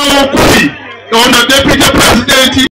On the deputy president.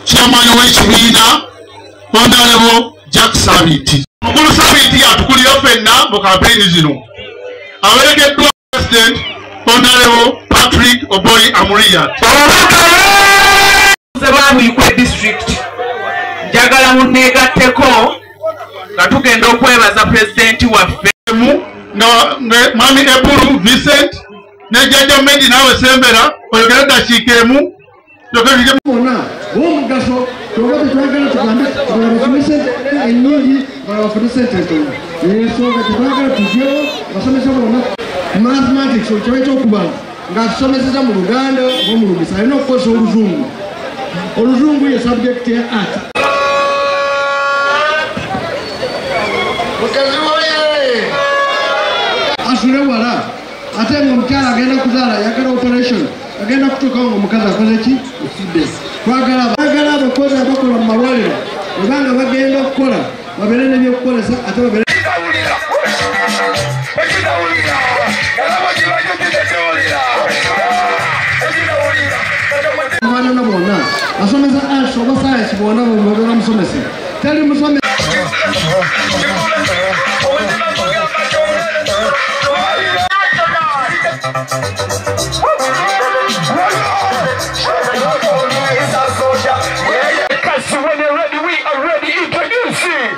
Chairman w'ekibiina Honorable Jack Sabiti. Mukulu Sabiti atukulira ffenna mu kampeyini zino. Awerekeddwa President Honorable Patrick Oboy Amuriat. Sebamuyikwe district njagala munneegatteko nga tugenda okwebaza President waffe Mwami Eburu Vincent ne Jjajja Mendi naawe Sembera oyogere eddakiika emu omugaso tubadde twagala tugambe abasomesa ennyingi bafune sente ntono ensonga tetwagala tugyewo abasomesa bonna mathematics okibaita okuba ng'atusomeseza mu Luganda oba mu Lugisa alina okukozesa Oluzungu. Oluzungu ye subject ya art. Mukazi woye asule wala ate ng'omukyala agenda kuzaala yagala operation agenda kutuuka ng'omukazi akoze ki ofudde. Twagala abakozi abakola mu malwaliro obanga bagenda okukola babeere n'ebyokukolesa ate babeere abaana bonna basomesa arts oba science bonna babeera musomesa tali musomesa when you're ready, we are ready. Introducing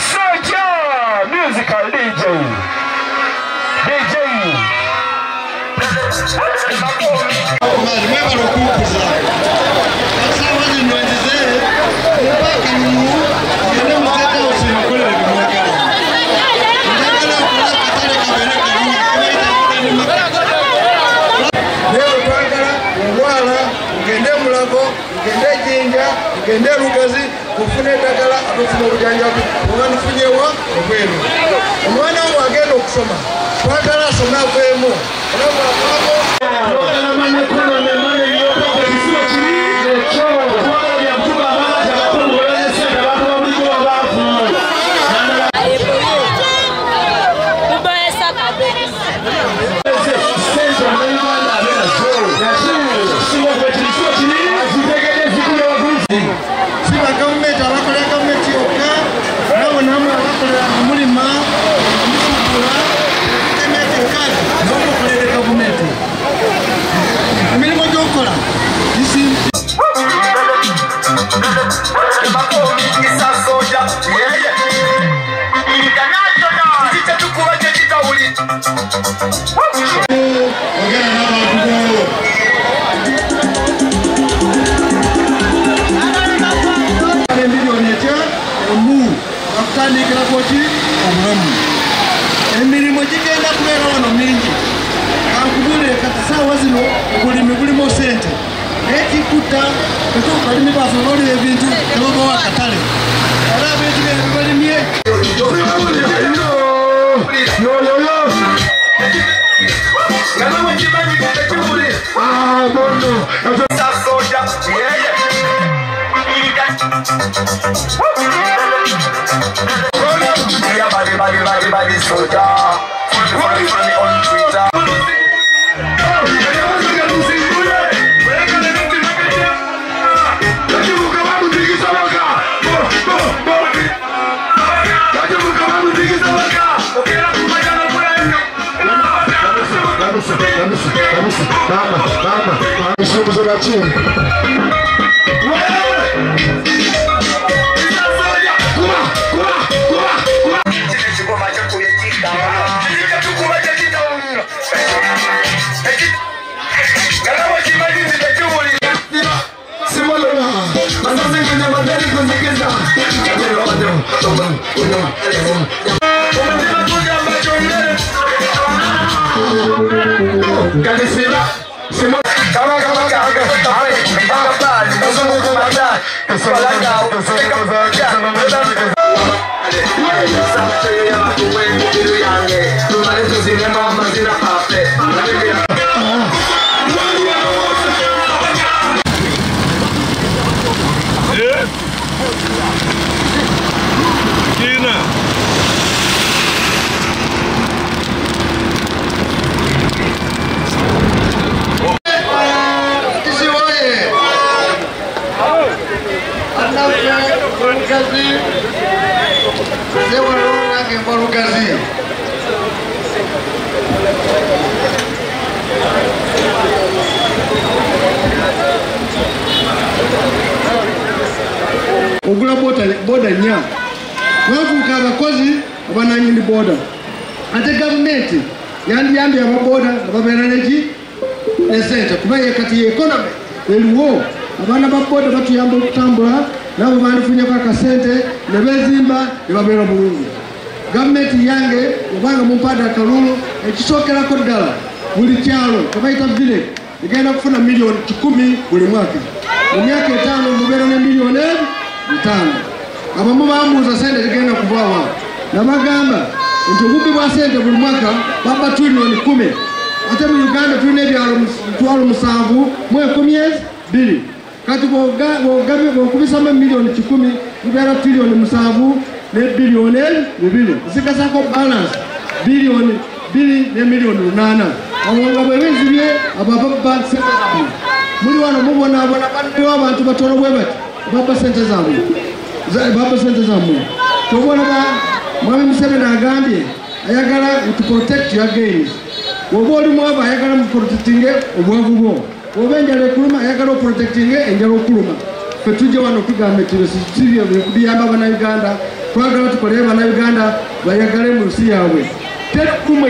Sergio, musical DJ. Gende Lugazi kufune eddagala atufuna obujanjabi oba nufunyewa obweru. Omwana wange agenda okusoma twagala asome aveemu emirimu gigenda kubeera wano mingi kankubule kati saawa zino obulimi bulimu sente naye kikutta balimi baffe baolira ebintu tebabawa akatale era ebintu bye bibalimye Body soldier. Follow me on Twitter. ogula boda nya wavuka abakozi abananyini boda ate gavumenti yandiyambye ababoda ababeera neki esente kuba kati economy eriwo abaana ba boda batuyamba okutambula nabo bandifunyeko akasente ne bezimba ne babeera bulungi. Gavumenti yange obanga mumpada akalulu ekisookerako ddala buli kyalo kabayita village egenda kufuna milioni 10 buli mwaka. Mu myaka 5 mubeera ne milioni 5. Abamu bambuuza sente zigenda kuvaawa nabagamba nti obubbi bwa sente buli mwaka baba trilioni 10. Ate mu Uganda tulina ebyalo 712 kati bw'okubisamo milioni 10 mubeera trilioni 7 ne bilioni 2 zikasako balance bilioni 2 ne milioni 8 awonga bwebezibye abababa sente zaabwe muli wano mubonabona banneyo abantu batono bwe bati baba sente zaabwe tobona Mwami Museveni agambye ayagala to protect your gains. Oba oli mwaba ayagala mu protecting obwavu bwo oba enjala ekuluma ayagala protecting enjala okuluma. Ffe tujja wano tugamba sibyo biyamba Bannayuganda twagala tukole Bannayuganda bayagale mu nsi yaabwe. Terukumu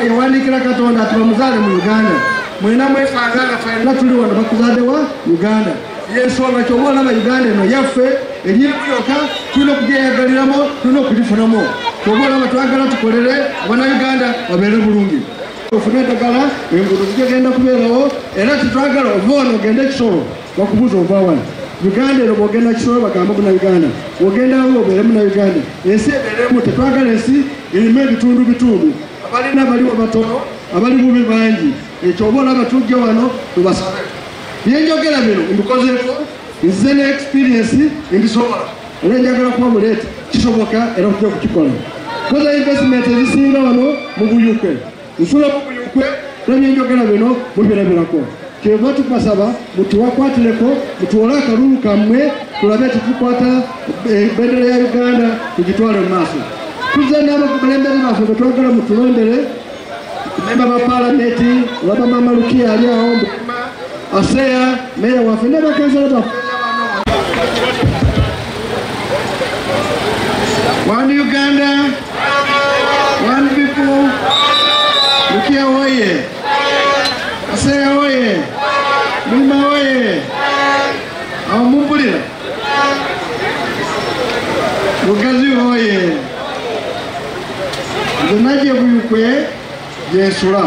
yawandiikira Katonda ati bamuzaale mu Uganda mwena mwesanganga ffenna tuli wano bakuzaade wa Uganda. Yensonga ky'oba olaba Uganda eno yaffe eryekuyoka tulina okugyeyagaliramu tulina okugifunamu. Ky'oba olaba twagala tukolere Bannayuganda babeere bulungi. Ofune eddagala enguudo zigenda kubeerawo era tetwagala ova wano ogende Kisoro bakubuuza ova wano. Uganda eno bw'ogenda Kisoro bagamba Munnayuganda bw'ogendawo obeere Munnayuganda. Ensi ebeeremu tetwagala ensi erimu ebitundu. Abalina baliwo batono abali bubi bangi. Ekyo oba olaba tujja wano tubasabe. Byenjogera bino mbikozeeko nze ne experience mbisobola era njagala kuba buleeta kisoboka era tujja kukikola. Koza investment ezisinga wano mu Buyukwe nsula mu Buyukwe nebyenjogera bino mubirabirako. Kyeva tubasaba mutuwakwatireko mutuwole akalulu kammwe tulabe tutukwata bendera ya Uganda tugitwale mu maaso. Tuzze n'abakulembeze baffe betwagala mutulondere memba ba palamenti olaba Mama Lukia ali awo Aseya meya waffe n'abakansala baffe. One Uganda, one people. Lukia oye, Aseya oye, Mima oye, Awumumpulira, Lugazi oye. Nze najja Buyukwe gyensula.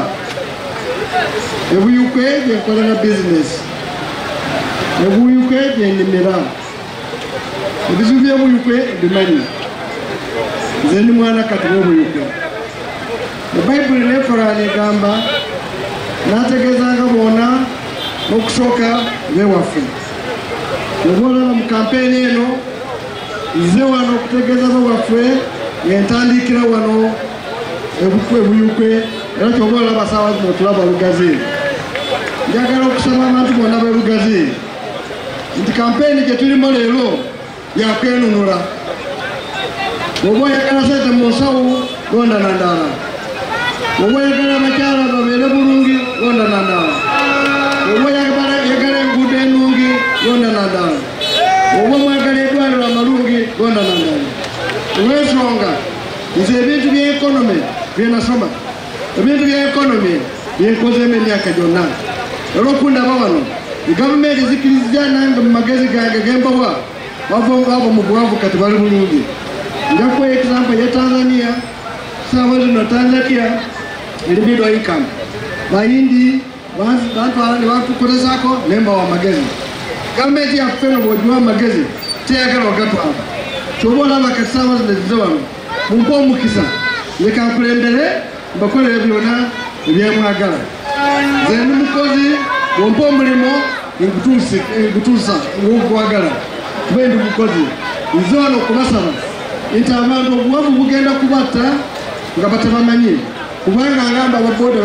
Ebuyukwe gyenkolera business. Ebuyukwe gyennimira. Ebizibu by'Ebuyukwe mbimanyi. Nze ndi mwana kati w'Obuyukwe. Ebayibuli n'Ekoraani egamba n'ategeezanga boona n'okusooka b'ewaffe. Oba olaba mu kampeyini eno nze wano okutegeeza b'ewaffe ng'entandikira wano Ebuyukwe era ky'oba olaba saawa zino tulaba Lugazi. Njagala okusaba abantu bonna b'e Lugazi nti kampeyini gye tulimo leero yakwenunula. Oba oyagala sente mu nsawo londa na ndala. Oba oyagala abakyala babeere bulungi londa na ndala. Oba oyagala enguudo ennungi londa na ndala. Oba mwagala eddwaliro amalungi londa na ndala. Olw'ensonga nze ebintu by'ekonomi bye nasoma ebintu bya ekonomi byenkozeemu emyaka gyonna. Olw'okundaba wano gavumenti zikirizza nange mu magezi gange gembawa bava mu bwavu kati bali bulungi. Njakuwa example ya Tanzania sawa zino Tanzania ili middle income bahindi bantu abandi batukozesako nemba wa magezi. Gavumenti yaffe bw'ogiwa amagezi teyagala ogatwala kyoba olaba kati sawa zino zizowamu mumpa omukisa leka nkulembere mbakolere byonna ebyemwagala. Nze ndi mukozi bw'ompa omulimo ngutuusa ng'okwagala kuba ndi mukozi nze wano okubasaba nti abantu obuwavu bugenda kubatta nga batabamanyi kubanga ngamba ababoda